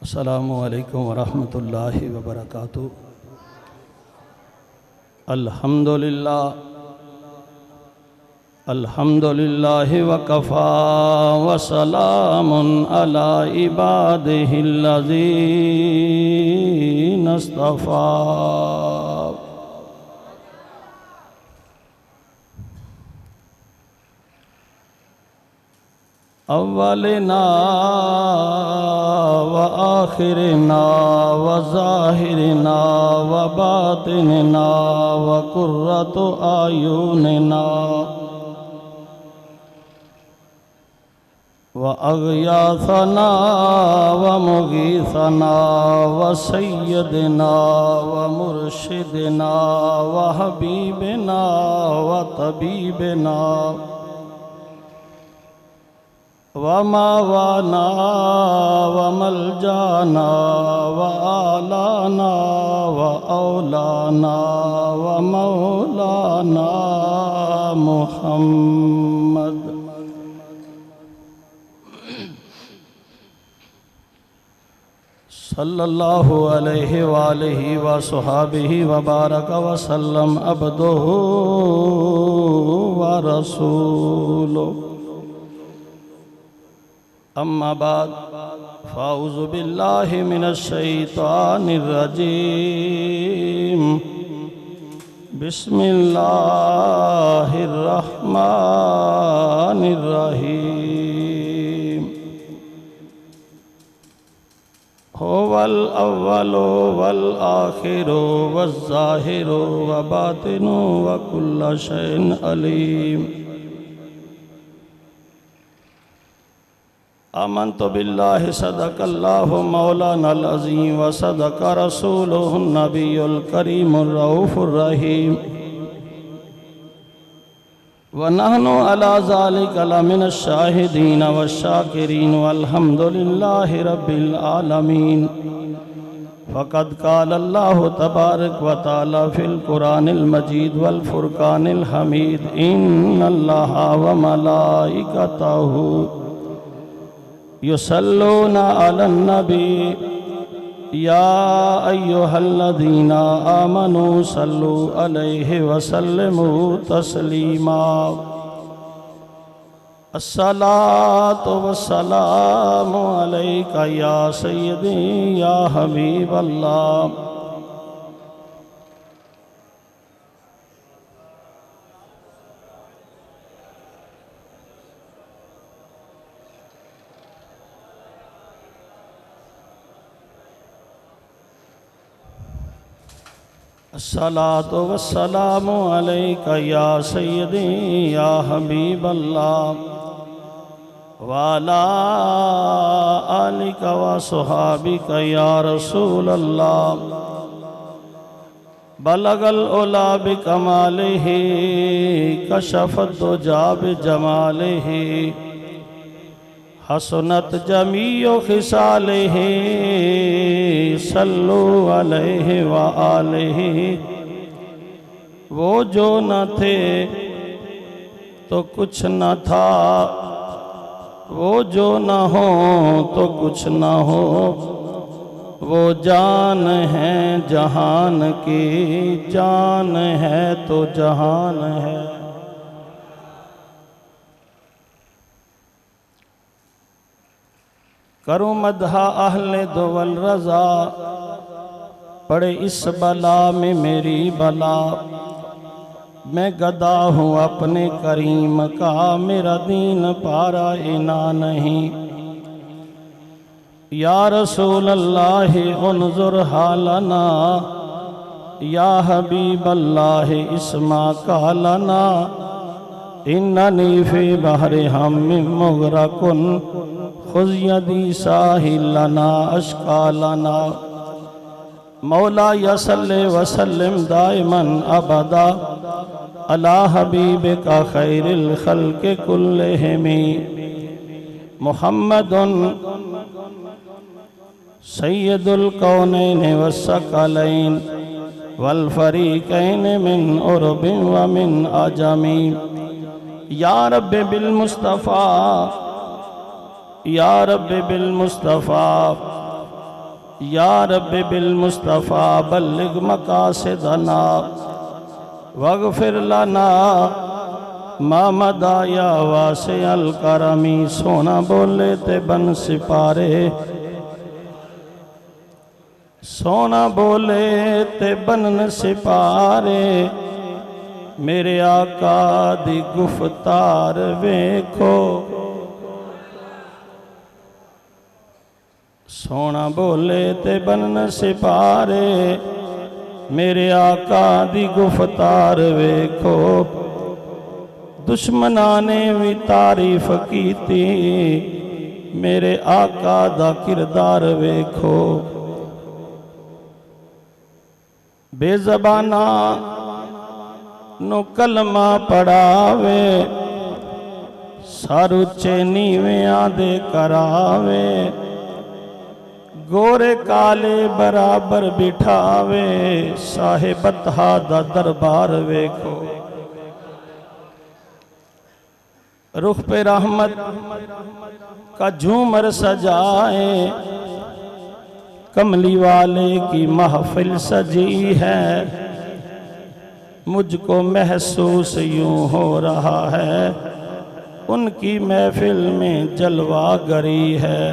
अस्सलामु अलैकुम वरहमतुल्लाहि वबरकातुहू। अल्हम्दुलिल्लाह अल्हम्दुलिल्लाहि वकफ़ा वसलामुन अला इबादिहिल्लज़ीना इस्तफ़ा। अव्वलिना व आखिरिना व ज़ाहिरिना व बातिनिना व कुर्रतु आयुनिना व अग़यासना व मुगीसना व सय्यदना व मुर्शिदना व हबीबना व तबीबना व मावाना व मलजाना व आलाना व औलाना व मौलाना मुहम्मद सल्लल्लाहु अलैहि वालिहि व सुहाबिहि व बारक व सल्लम अब्दुहु व रसूलुहु। अम्मा बाद फ़ाऊज़ु बिल्लाहि मिनश शैतानिर रजीम। बिस्मिल्लाहिर रहमानिर रहीम। हुवल अव्वलु वल आखिरु वज़ ज़ाहिरु व बातिनु व कुल्लु शैइन अलीम। आमन्तु बिल्लाहि सदक़ल्लाहु मौलानल अज़ीम व सदक़ रसूलुहुन नबियुल करीमुर रऊफ़ुर रहीम। व नहनु अला ज़ालिका लमिनश शाहिदीन वश्शाकिरीन वल्हम्दुलिल्लाहि रब्बिल आलमीन। फ़क़द क़ाल अल्लाहु तबारक व तआला फ़िल क़ुरानिल मजीद वल फ़ुरक़ानिल हमीद। इन्नल्लाहा व मलाइकतहु युसल्लूना अलन नबी या अय्युहल्लज़ीना आमनू सल्लू अलैहि वसल्लिमू तस्लीमा। अस्सलातु वस्सलामु अलैका या सय्यदी या हबीबल्लाह। अस्सलातु वस्सलामु अलैका या सय्यदी या हबीबल्लाह व अला आलिका व सुहाबिका या रसूलल्लाह। बलगल उला बिकमालिही कशफत दुजा बिजमालिही हसनत जमीउ खिसालिही सल्लू अलैहि व आलिही। वो जो न थे तो कुछ न था, वो जो न हो तो कुछ न हो, वो जान है जहान की, जान है तो जहान है। करूँ मदहा अहले दुवल रज़ा, पड़े इस बला में मेरी बला। मैं गदा हूँ अपने करीम का, मेरा दीन पारा इना नहीं। या रसूल अल्लाह उन्ज़ुर हालना, या हबीब अल्लाह इस्मा कालना। इन्ननी फ़ी बहरि हम्मिन मुग़रक़ुन खुज़ यदी साहिलना अश्कालना। मौला यसल्ले वसल्लिम दाइमन अबदा अला हबीबिका खैरिल खल्क़ि कुल्लिहिम। मुहम्मदुन सय्यदुल कौनैन वस्सक़लैन वल फ़रीक़ैन मिन उरबिन व मिन अजमी। या रब्बि बिल मुस्तफ़ा या रब्बि बिल मुस्तफ़ा या रब्बि बिल मुस्तफ़ा बल्लिग मकासिदना वगफिर लना मामदा या वासिअल करमी। सोना बोले ते बन सिपारे, सोना बोले ते बनन सिपारे, मेरे आका दी गुफ्तार वेखो। सोना बोले ते बनन सिपारे, मेरे आका दी गुफ्तार वेखो। दुश्मना ने भी तारीफ कीती, मेरे आका दा किरदार वेखो। बेज़बाना नो कलमा पढ़ावे, सारू चे नीवियां दे करावे, गोरे काले बराबर बिठावे, साहिबतहा दा दरबार वेखो। रुख पे रहमत का झूमर सजाए, कमली वाले की महफिल सजी है, मुझको महसूस यूं हो रहा है, उनकी महफिल में जलवा गरी है।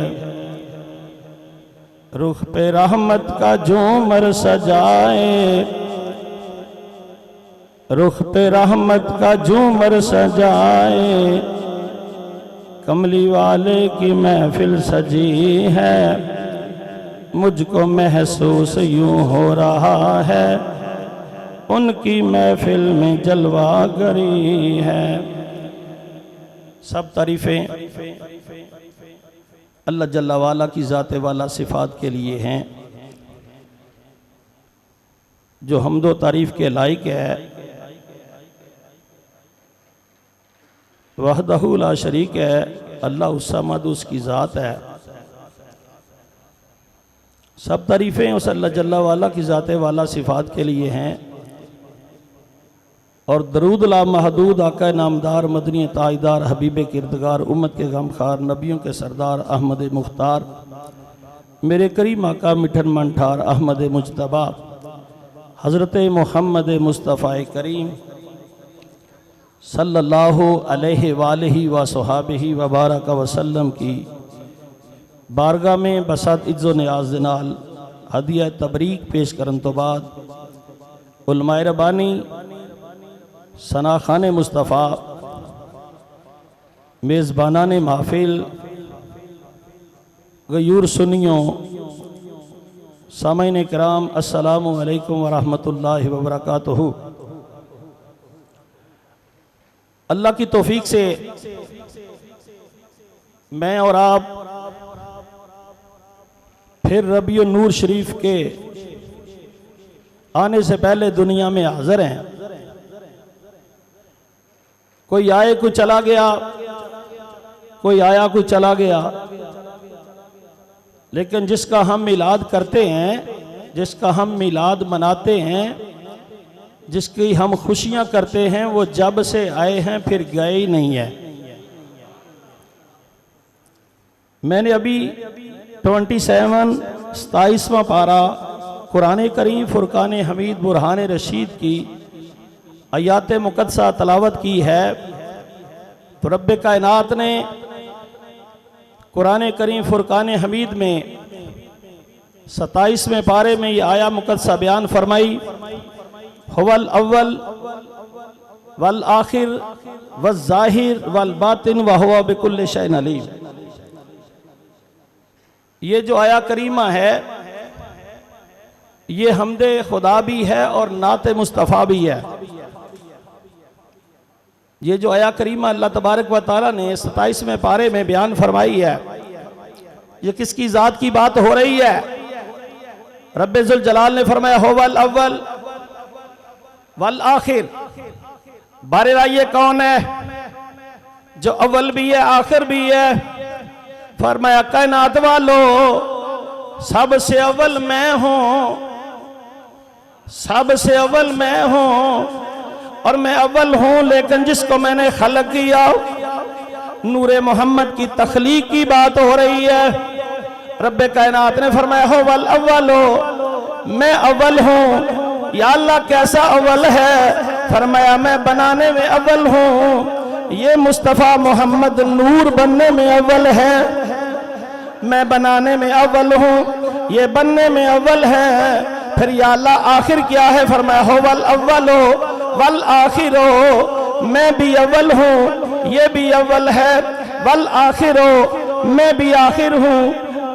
रुख पे रहमत का झूमर सजाए, रुख पे रहमत का झूमर सजाए, कमली वाले की महफिल सजी है, मुझको महसूस यूं हो रहा है, उनकी महफिल में जलवा गरी है। सब तारीफ़ें अल्लाह जल्ला वाला की ज़ाते वाला सिफ़ात के लिए हैं, जो हम्दो तारीफ़ के लायक है। वहदहू ला शरीक है, अल्लाह उस-समद उसकी ज़ात है। सब तारीफ़ें उस अल्लाह जल्ला वाला की ज़ाते वाला सिफ़ात के लिए हैं। और दरूद ला महदूद आका नामदार मदनी ताजदार हबीब किरदगार उम्मत के गमखार नबियों के सरदार अहमद मुख्तार मेरे करीम आका मिठन मनठार अहमद मुजतबा हज़रत मोहम्मद मुस्तफ़ा करीम सल्लल्लाहु अलैहि वालैहि व सहाबिही व बारक वसल्लम की बारगाह में बसात इज़्ज़ो नियाज़ नाल हदिया तबरीक पेश करन तो बाद उलमाए रबानी सना खान मुस्तफ़ा मेज़बाना ने महफिल गयूर सुनियों सामईन किराम अस्सलामु अलैकुम व रहमतुल्लाहि व बरकातुहू। अल्लाह की तौफीक से मैं और आप फिर रबीउन नूर शरीफ के आने से पहले दुनिया में हाजिर हैं। कोई आए कोई चला गया, कोई आया कोई चला गया, लेकिन जिसका हम मिलाद करते हैं, जिसका हम मिलाद मनाते हैं, जिसकी हम खुशियां करते हैं, वो जब से आए हैं फिर गए ही नहीं है। मैंने अभी 27वां पारा कुरान करीम फुरकान हमीद बुरहान रशीद की आयात मुक़द्दसा तलावत की है। तो रब्ब कायनात ने कुरान करीम फुरकान हमीद में 27वें पारे में ये आया मुक़द्दसा बयान फरमाई, हुवल अव्वल वल आखिर वल ज़ाहिर वल बातिन व हुवा बिकुल्लि शैइन अलीम। ये जो आया करीमा है ये हमदे खुदा भी है और नाते मुस्तफ़ा भी है। ये जो आया करीमा अल्लाह तबारक व तआला ने 27वें पारे में बयान फरमाई है, ये किसकी ज़ात की बात हो रही है? रब्बे ज़ुल जलाल ने फरमाया हुवल अव्वल वल आखिर। बारेरा ये कौन है जो अव्वल भी है आखिर भी है? फरमाया कायनात वालो सबसे अव्वल मैं हूं, सबसे अव्वल मैं हूं और मैं अव्वल हूं, लेकिन जिसको मैंने खलक किया नूरे मोहम्मद की तख्लीक की बात हो रही है। रब्बे कायनात ने फरमाया हो वल अव्वलो, मैं अव्वल हूँ। या अल्लाह कैसा अव्वल है? फरमाया मैं बनाने में अव्वल हूँ। ये मुस्तफ़ा मोहम्मद नूर बनने में अव्वल है, मैं बनाने में अव्वल हूँ, ये बनने में अव्वल है। फिर या अल्लाह आखिर क्या है? फरमाया हो वल अव्वलो वल आखिरो, मैं भी अव्वल हूँ, ये भी अव्वल है। वल आखिरो, मैं भी आखिर हूँ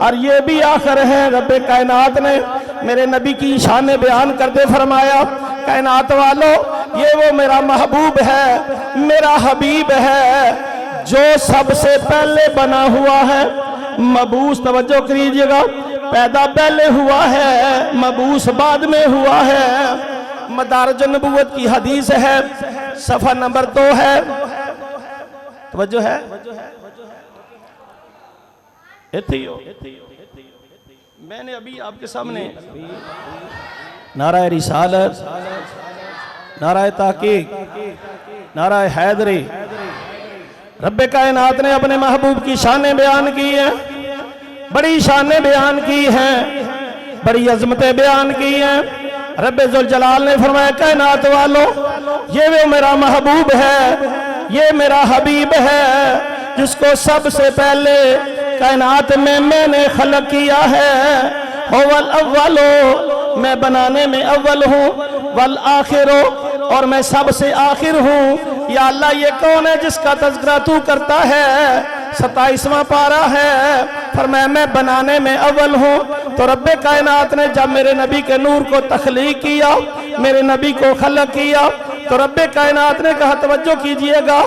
और ये भी आखिर है। रब्बे कायनात ने मेरे नबी की शान बयान करते फरमाया कायनात वालों, ये वो मेरा महबूब है, मेरा हबीब है जो सबसे पहले बना हुआ है। मबूस, तवज्जो करिएगा, पैदा पहले हुआ है, मबूस बाद में हुआ है। मदारज नबूवत की हदीस है, सफा नंबर 2 है। तवज्जो है, मैंने अभी आपके सामने नाराए रिसालत, नाराए ताकीक, नाराए हैदरी, रब्बे कायनात ने अपने महबूब की शानें बयान की हैं, बड़ी शानें बयान की हैं, बड़ी अजमतें बयान की हैं। रब्बे जुल जलाल ने फरमाया कायनात वालों, ये वो मेरा महबूब है, ये मेरा हबीब है जिसको सबसे पहले कायनात में मैंने खलक किया है। हो वल अव्वलो, मैं बनाने में अव्वल हूँ। वल आखिरो, और मैं सबसे आखिर हूँ। या अल्लाह ये कौन है जिसका तज़किरा तू करता है? 27वां पारा है। फरमाया मैं बनाने में अव्वल हूँ। तो रब्बे कायनात ने जब मेरे नबी के नूर को तख्लीक किया, मेरे नबी को खलक किया, तो रब्बे कायनात ने कहा, तवज्जो कीजिएगा,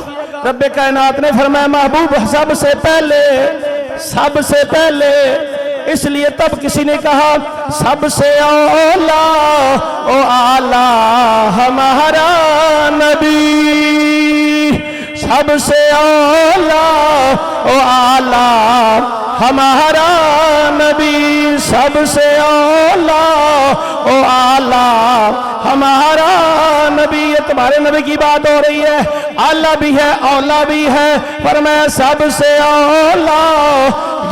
रब्बे कायनात ने फरमाया महबूब सबसे पहले, सबसे पहले। इसलिए तब किसी ने कहा सबसे औला ओ आला हमारा नबी, सबसे औला ओ आला हमारा नबी, सबसे औला ओ आला हमारा नबी। ये तुम्हारे नबी की बात हो रही है, आला भी है औला भी है, पर मैं सबसे औला।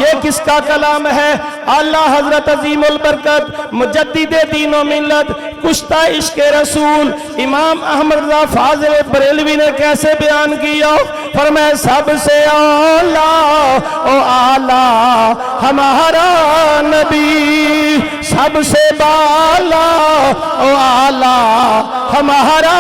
ये किसका कलाम है? आला हजरत अजीमुल बरकत मुजद्दिदे दीनो मिल्लत कुश्ता इश्क़े रसूल इमाम अहमद रज़ा फाज़िल बरेलवी ने कैसे बयान किया? फरमाया सबसे औला ओ आला हमारा नबी, सबसे बाला ओ आला हमारा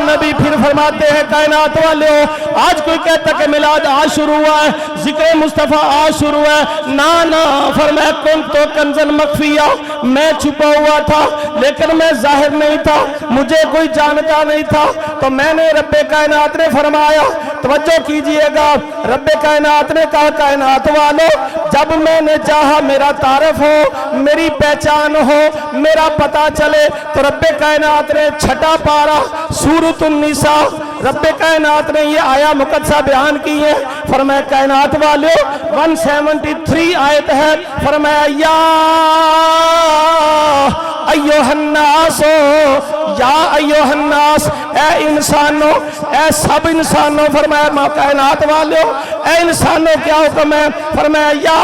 नबी। फिर फरमाते हैं कायनात वाले, आज कोई कहता कि मिलाद आज शुरू हुआ है, जिक्र मुस्तफ़ा आज शुरू है, ना ना। फरमाया कुन तो कंजन मख्फिया, मैं छुपा हुआ था लेकिन मैं जाहिर नहीं था, मुझे कोई जानता नहीं था। तो मैंने रब्बे कायनात ने फरमाया, तवज्जो कीजिएगा, रब्बे कायनात ने कहा कायनात वालों, जब मैंने चाहा मेरा तारफ हो, मेरी पहचान हो, मेरा पता चले, तो रब्बे कायनात ने 6ठा पारा सूरतुन निसा, रब्बे कायनात ने ये आया मुकद्दसा बयान की है। फरमाया कायनात वालों 173 आयत है। फरमाया या अय्युहन्नासो, या अय्युहन्नास, ए इंसानों, ए सब इंसानों। फरमाया कायनात वालों, ए इंसानों क्या हुक्म है? फरमाया या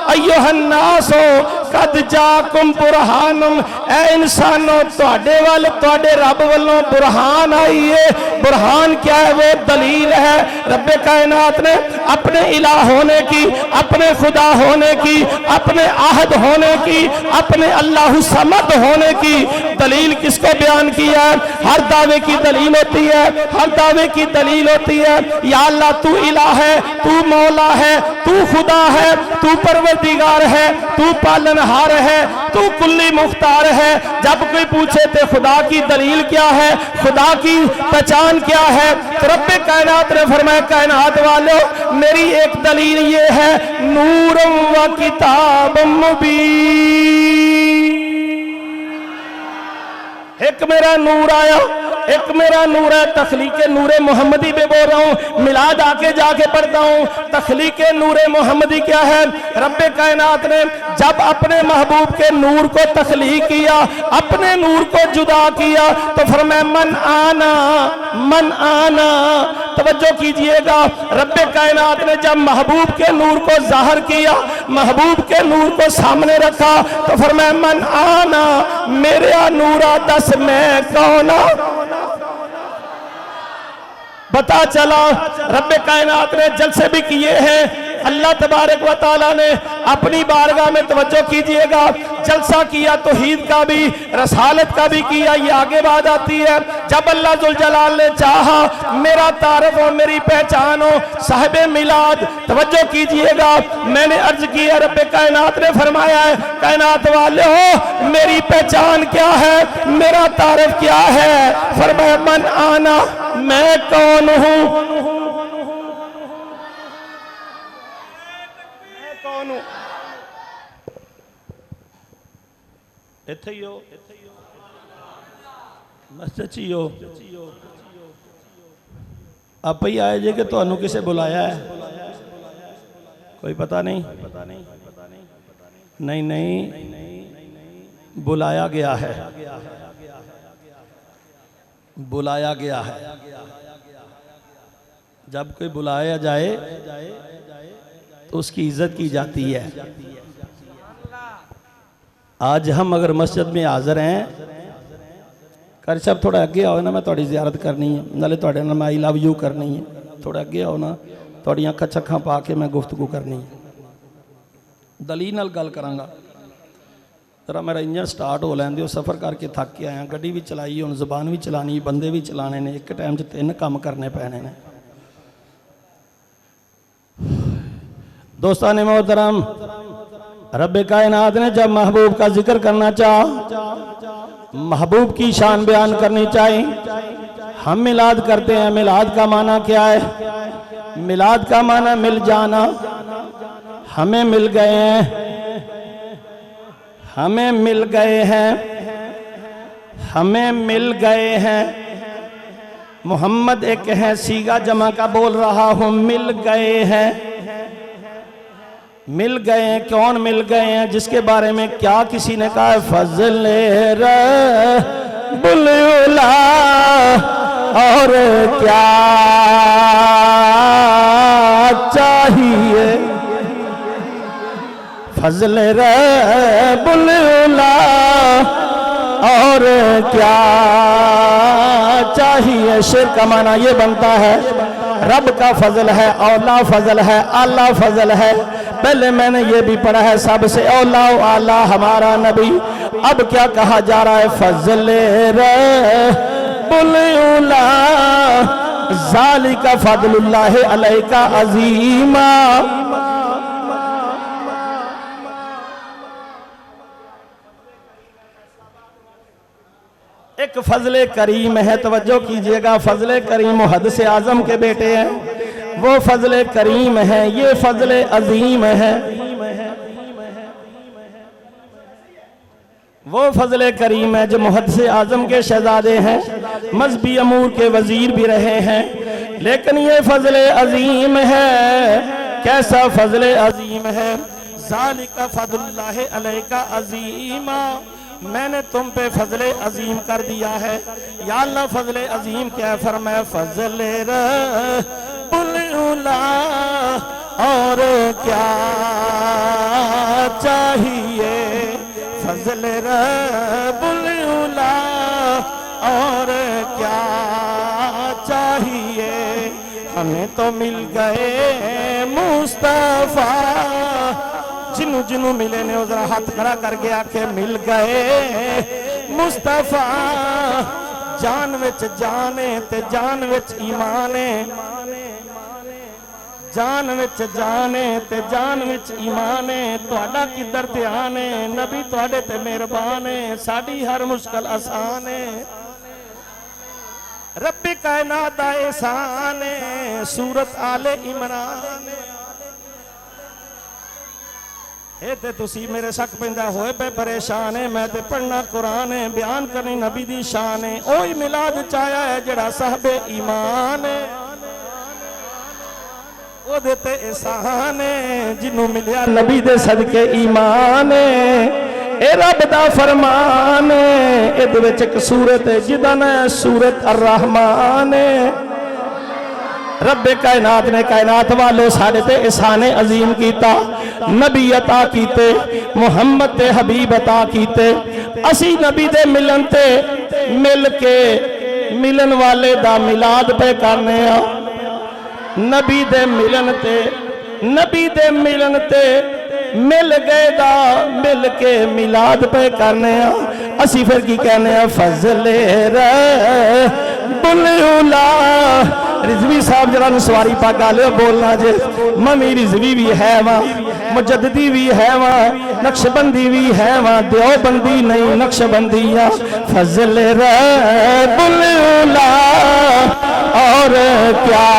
अय्युहन्नासो कद जाकुम बुरहानुम, ए इंसानों तुहाडे वाल तुहाडे रब वालों बुरहान आई है। बुरहान क्या है? वो दलील है। रब्बे कायनात ने अपने इला होने की, अपने खुदा होने की, अपने आहद होने की, अपने अल्लाह समद होने की दलील किसको बयान किया है? हर दावे की दलील होती है, हर दावे की दलील होती है। या अल्लाह तू इला है, तू मौला है, तू खुदा है, तू परवरदिगार है, तू पालनहार है, तू कुल्ली मुख्तार है। जब कोई पूछे तो खुदा की दलील क्या है, खुदा की पहचान क्या है, तो रब्बे कायनात ने फरमाया कायनात वालों मेरी एक दलील ये है, नूरम व किताबम मुबीन। एक मेरा नूर आया, एक मेरा नूर है, तख्लीके नूरे मोहम्मदी पे बोल रहा हूँ, मिलाद आके जाके पढ़ता हूँ। तख्लीके नूरे मोहम्मदी क्या है? रब्बे कायनात ने जब अपने महबूब के नूर को तख्लीक किया, अपने नूर को जुदा किया, तो फरमाया मन आना, मन आना, तवज्जो कीजिएगा, रब्बे कायनात ने जब महबूब के नूर को जाहिर किया, महबूब के नूर को सामने रखा, तो फरमाया मन आना मेरे नूरा दस मैं कौन। पता चला रब्बे कायनात ने जलसे भी किए हैं। अल्लाह तबारक व तआला ने अपनी बारगाह में तवज्जो कीजिएगा, जलसा किया तौहीद का भी, रसालत का भी किया। ये आगे बात आती है, जब अल्लाह जुल जलाल ने चाहा मेरा तारफ हो, मेरी पहचान हो, साहिबे मिलाद तवज्जो कीजिएगा। मैंने अर्ज किया, रब्बे कायनात ने फरमाया है कायनात वाले हो मेरी पहचान क्या है, मेरा तारफ क्या है। फरमाया मन आना मैं कौन हूं, इत्थे ही हो मस्जिद ही हो, आप ही आए जे कि तुहानू किसे बुलाया है, कोई पता नहीं। नहीं नहीं बुलाया गया है, बुलाया गया है। जब कोई बुलाया जाए तो उसकी इज्जत की जाती है। आज हम अगर मस्जिद में हाजिर हैं, कर साहब थोड़ा अगे आओ ना, मैं थोड़ी जियारत करनी है, नाले थोड़े नाल मैं आई लव यू करनी है, थोड़ा अगे आओ ना, थोड़ी अखां चक्खां पा के मैं गुफ्तगू करनी है, दलील नाल गल करांगा। जरा मेरा इंजन स्टार्ट हो लैन दिओ, सफ़र करके थक के आया, गड्डी भी चलाई, हुण ज़बान भी चलानी, बंदे भी चलाने ने, एक टाइम 'च 3 काम करने पैने ने। दोस्तान मोहतरम, रब्बे कायनात ने जब महबूब का जिक्र करना चाहा, महबूब की शान बयान करनी चाहिए। हम मिलाद करते हैं, मिलाद का माना क्या है? मिलाद का माना मिल जाना। हमें मिल गए हैं, हमें मिल गए हैं, हमें मिल गए हैं। मोहम्मद एक है, सीगा जमा का बोल रहा हूं, मिल गए हैं। मिल गए हैं, कौन मिल गए हैं? जिसके बारे में क्या किसी ने कहा है, फज़ले रब्बुल उला, और क्या चाहिए? फज़ले रब्बुल उला, और क्या चाहिए? शेर का माना ये बनता है, रब का फजल है, औला फजल है, आला फजल है। पहले मैंने ये भी पढ़ा है, सबसे औला आला हमारा नबी। अब क्या कहा जा रहा है? फजले रब्बुल उला, ज़ालिका फज़लुल्लाहि अलैका अज़ीमा। एक फजले करीम है, तवज्जो कीजिएगा। फजले करीम हद से आजम के बेटे हैं, वो फजले करीम है, ये फजले अजीम है। वो फजले करीम है जो मुहद से आजम के शहजादे हैं, मजहबी अमूर के वजीर भी रहे हैं, लेकिन ये फजले अजीम है। कैसा फजले अजीम है? ज़ालिका फज़लुल्लाहि अलैका अज़ीमा, मैंने तुम पे फजले अजीम कर दिया है। या अल्लाह फजले अजीम क्या है? फरमाया फजले रब्बुल उला, और क्या चाहिए? फजले रब्बुल उला, और क्या चाहिए? हमें तो मिल गए मुस्तफा। जिन्नू जिन्नू मिले ने जरा हाथ खड़ा करके आके मिल गए मुस्तफा। जान विच जाने ते जान विच ईमाने, जान विच जाने ते जान विच ईमाने। तुहाडा किधर ध्यान है? नबी तुहाडे ते मेहरबान है, साडी हर मुश्किल आसान है। रब्बे कायनात दा एहसान है, सूरत आले इमरान। ते तुसी मेरे शक पैंदा होए पे परेशान है, मैं ते पढ़ना कुरान है, बयान करनी नबी दी शान है। ओही मिलाद चाया है जड़ा साहबे ईमान है, ओदे ते एहसान है। जिन्नू मिलिया नबी दे सदके ईमान है, ए रब दा फरमान है। इहदे विच इक सूरत है जिहदा नाम है सूरत अर रहमान है। रब्बे कायनात ने कायनात वालों साढ़े ते एहसाने अजीम कीता, नबी अता कीते, मुहम्मद ते हबीब अता कीते। असी नबी दे मिलन ते मिल के मिलन वाले दा मिलाद पे करने आ। नबी दे मिलन ते नबी दे मिलन ते मिल गए दा मिल के मिलाद पे करने आ। असी फिर की कहने आ, फजले बुलउला। रिजवी साहब जरा सवारी पा गाले बोलना जे, ममी रिजवी भी है वहाँ, मुजद्दी भी है वहाँ, नक्शबंदी भी है वहाँ, देवबंदी नहीं नक्शबंदिया। फजल बुलउला और क्या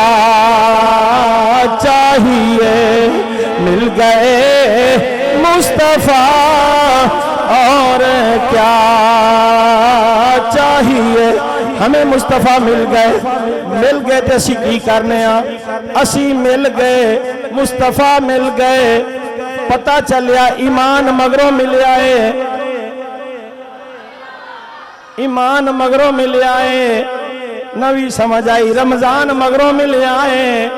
चाहिए, मिल गए मुस्तफा और क्या चाहिए। हमें मुस्तफा मिल गए तो असी की करने आ, असी मिल गए मुस्तफा मिल गए। पता चलिया ईमान मगरों मिलिया है, ईमान मगरों मिलिया है। नवी समझ आई रमजान मगरों मिलिया है,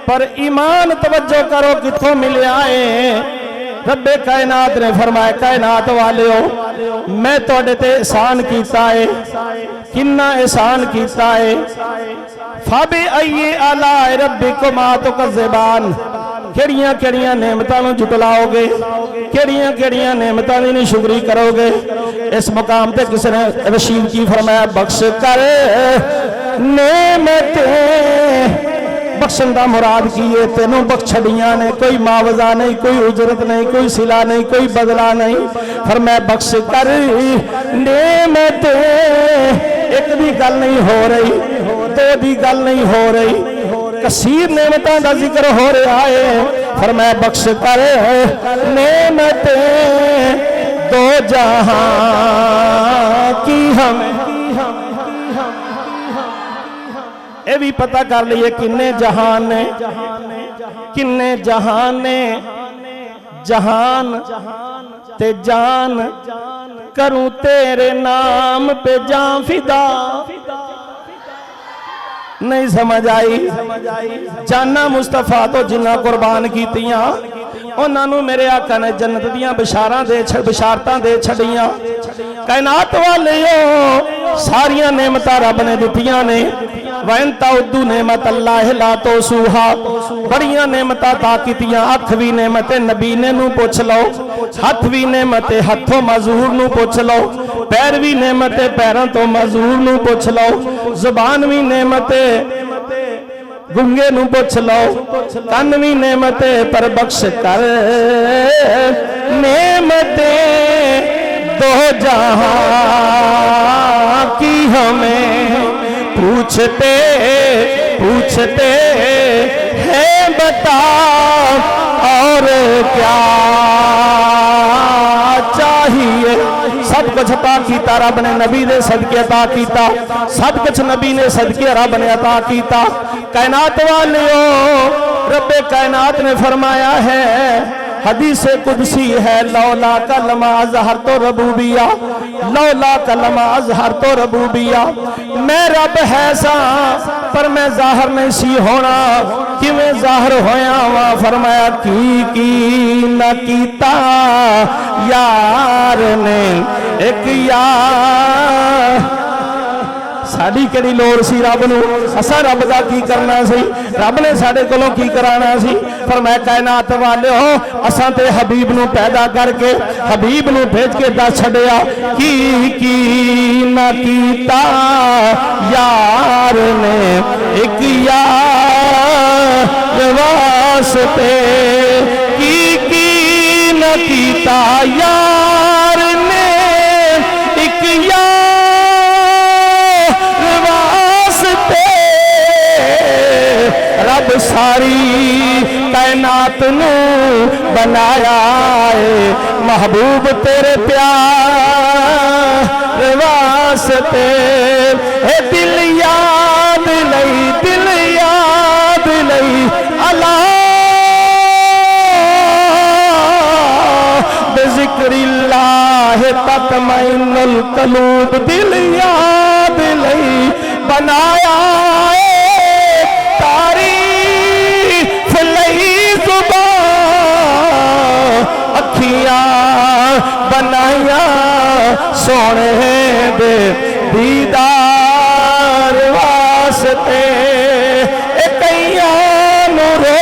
पर ईमान तवज्जो करो किथों मिलिया है। रब्बे कायनात ने फरमाया, कायनात वाले हो मैं तोड़े ते एहसान कीता है, किन्ना एहसान कीता है। फाबे आइए आला रब्बे को मातो का ज़बान, केड़ियां केड़ियां नेमतां नूं जुटलाओगे, केड़ियां केड़ियां नेमतां दी शुक्री करोगे। इस मुकाम ते किसी ने रशीद की फरमाया, बख्श कर नेमतें। बख्शन का मुराद की है, तेनों बख्शड़ियां ने, कोई मुआवजा नहीं, कोई उजरत नहीं, कोई सिला नहीं, कोई बदला नहीं। फरमाया बख्श कर नेमत। एक दी गल नहीं हो रही, दो दी गल नहीं हो रही, कसीर नेमतों का जिक्र हो रहा है। फरमाया बख्श कर नेमत दो जहां की हमें। ये भी पता कर लिए किन्ने जहान ने, किन्ने जहान ने। जहान ते जान करूं तेरे नाम पे जान फिदा। नहीं समझ आई। जाना मुस्तफा तो जिन्ना कुर्बान कीतियां, उन्होंने मेरे आका ने जन्नत दियां बिशारतां दे छड़ियां। कायनात वाले सारियां नेमतां रब ने दित्तियां ने। वैन ताउद्दू नेमत अल्लाह ला तो सूहा, बड़ियां नेमतां ता कीतियां। अख भी नेमत नबीने नूं पुछ लो, हथ भी नेमत हथों मजूर नूं पुछ लो, पैर भी नेमत पैरों तो मजूर नूं पुछ लो, जुबान भी नेमत गुंगे नूं पुछ लो, कन भी नेमत पर बख्श कर नेमत दो जहां की हमें। पूछते पूछते हैं बता और क्या चाहिए। सब कुछ अता कीता रब ने, नबी ने सदके अता कीता। सब कुछ नबी ने सदके रब ने अता कीता। कायनात वालियो रब्बे कायनात ने फरमाया है, हदीस कुदसी है, लौला कलमा अज़हर तो रबूबिया, लौला कलमा अज़हर तो रबूबिया। मैं रब है सा पर मैं जाहिर नहीं सी होना, किवें जाहिर होया वा। फरमाया की न कीता यार ने एक यार। साड़ी केड़ी लोड़ सी रब नूं, असां रब दा की करना सी, रब ने साडे कोलों की कराना सी। पर मैं कायनात वाले हो असां ते हबीब नूं पैदा करके हबीब नूं भेज के दस छड़िया की ना कीता यार ने एक यार वास्ते। की ना कीता यार ने एक यार रब सारी कायनात नू बनाया है, महबूब तेरे प्यार वास्ते। दिल याद नहीं, दिल याद नहीं अला बिज़िक्रिल्लाह तत्मइन्नुल क़ुलूब। दिल याद नहीं बनाया नाइया सोने दे दीदार वास्ते कईया नूं रो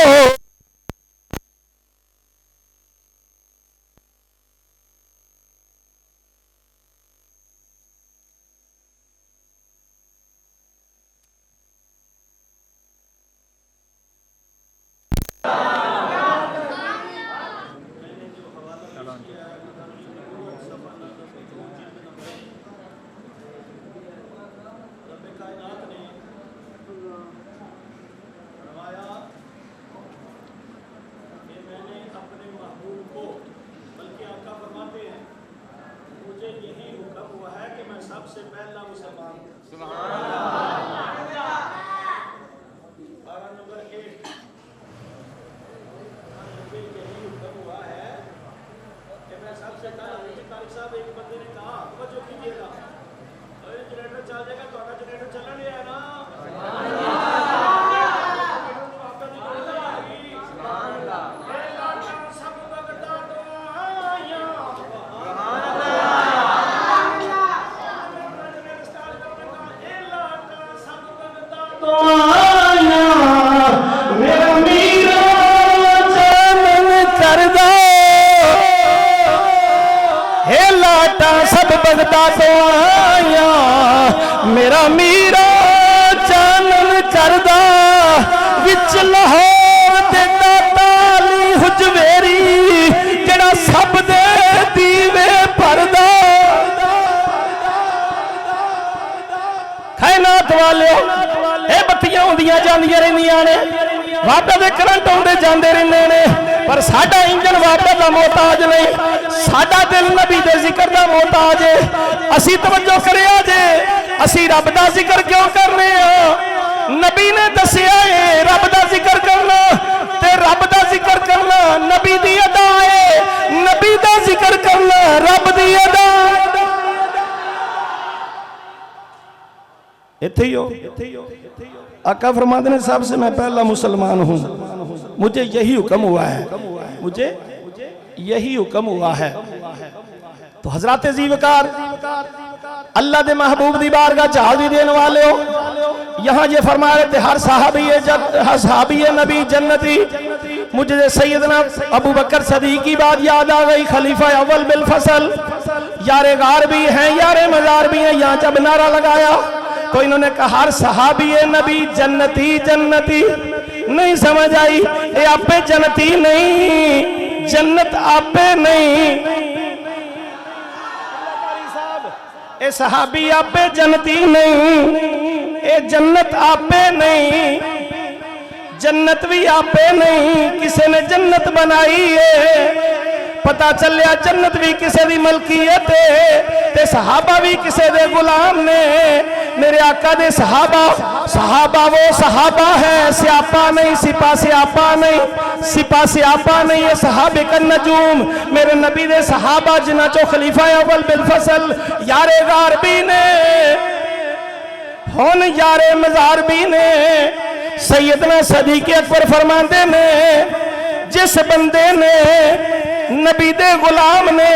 सबसे पहला मुसलमान नंबर 1 यही हुक्म हुआ है कि मैं सबसे पहला साहब एक बंदे ने कहा जो कीजिएगा जनरेटर चल जाएगा तो जनरेटर चलना नहीं है ना बगदा तो आया मेरा मीरा चानन करदा विच लाहौर ते ताली हुजवेरी जड़ा सब दे दीवे भरदा खैनात वाले ए बत्तियां होंदियां जांदियां रहिंदियां ने वापे दे करंट आउंदे जांदे रहिंदे ने पर साडा इंजन वापे दा मोहताज नहीं साडा दिल नबी दे जिक्र दा मोहताज है असी तवज्जो करिया जे असी रब दा जिक्र क्यों करने नबी ने दसिया है रब दा जिक्र करना ते रब दा जिक्र करना नबी दी अदा है नबी दा जिक्र करना रब दी अदा इत्थे ही हो आका फरमाते हैं सबसे मैं पहला मुसलमान हूं मुझे यही हुक्म हुआ है मुझे यही हुक्म हुआ है तो हजरत जीवकार अल्लाह दे महबूब दी बारगाह झाल दी देने वाले हो यहाँ ये फरमा रहे थे हर सहाबी नबी जन्नती मुझे सैयदना अबू बकर सदीक की बात याद आ गई खलीफा अव्वल बिल फसल यारे गार भी हैं यारे मजार भी हैं यहाँ जब नारा लगाया तो इन्होंने कहा हर सहाबी नबी जन्नती जन्नती नहीं समझ आई ये आपे जन्नती नहीं जन्नत आपे नहीं ए सहाबी आपे जन्नती नहीं ए जन्नत आपे नहीं जन्नत भी आपे नहीं किसी ने जन्नत बनाई है पता चलिया जन्नत भी किसी की मलकीयत है ते सहाबा भी किसी दे गुलाम ने मेरे आका दे सहाबा वो सहाबा है स्यापा नहीं सिपा स्यापा नहीं सिपा स्यापा नहीं है सहाबे का नजूम मेरे नबी दे सहाबा जिन्हां चो खलीफा अव्वल बिल फसल यारे गार भी ने हुन यारे मजार भी ने सैयदना सदीक अकबर फरमाते ने जिस बंदे ने नबी दे गुलाम ने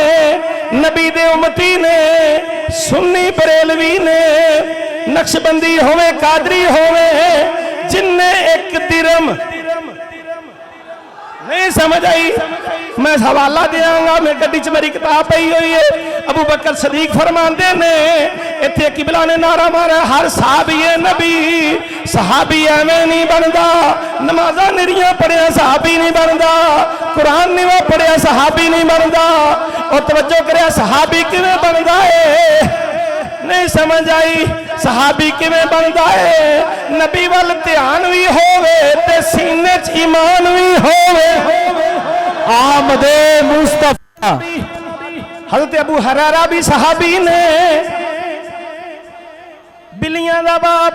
नबी दे उम्मती ने सुन्नी बरेलवी ने नक्शबंदी होवे कादरी होवे जिन्ने एक दिरम नहीं समझ आई मैं हवाला देंगा मैं गड्डी च मेरी किताब पई हुई है अबू बकर सदीक फरमाते ने इत्थे किबला ने नारा मारा हर सहाबी नबी सहाबी एवें नहीं बनता नमाजा निरियां पढ़िया सहाबी नहीं बनता कुरान नहीं पढ़िया सहाबी नहीं बनता और तवज्जो करे सहाबी किवें बनता है नहीं समझ आई सहाबी किवें बनता है नबी वाल ध्यान भी होवे ते सीने च ईमान भी होवे आमदे मुस्तफा हजरत अबू हुरैरा भी सहाबी ने बिलियां दा बाप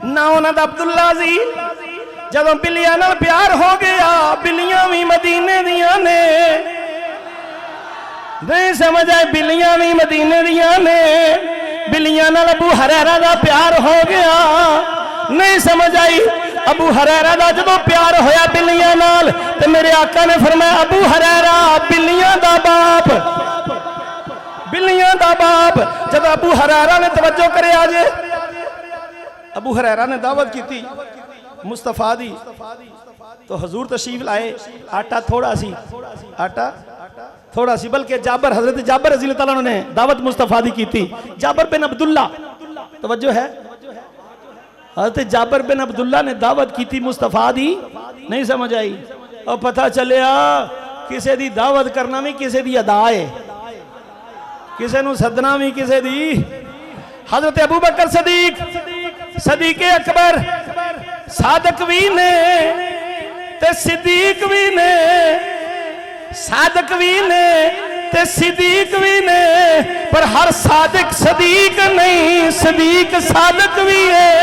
ना उन्हां दा अब्दुल्ला जी जदों बिलियां नाल प्यार हो गया बिलियां भी मदीने दियां ने नहीं समझ आए बिलियां भी मदीने दियां ने बिलियां नाल अबू हुरैरा दा प्यार हो गया नहीं समझ आई अबू हुरैरा दा जदों प्यार होया बिलियां नाल ते मेरे आका ने फरमाया अबू हुरैरा बिलियां दा बाप दा बाप। जब अबू हुरैरा ने तवज्जो करे आजे, अबू हुरैरा ने दावत की मुस्तफा दी, तो हजूर तशरीफ लाए। आटा थोड़ा सी, आटा थोड़ा सी, बल्कि जाबर, हजरत जाबर रज़ी अल्लाह तआला ने दावत मुस्तफा दी की थी। जाबर बिन अब्दुल्ला, तवज्जो है, हजरत जाबर बिन अब्दुल्ला ने दावत की थी मुस्तफा दी। नहीं समझ आई? और पता चलिया किसी दी दावत करना भी किसी दी अदा है, किसी नूं सदना भी किसी दी। हजरत अबू बकर सदीक, सदीक अकबर, सादक भी ने ते सिद्दीक भी ने, सादक भी ने ते सिद्दीक भी ने, पर हर सादक सदीक नहीं, सदीक सादक भी है।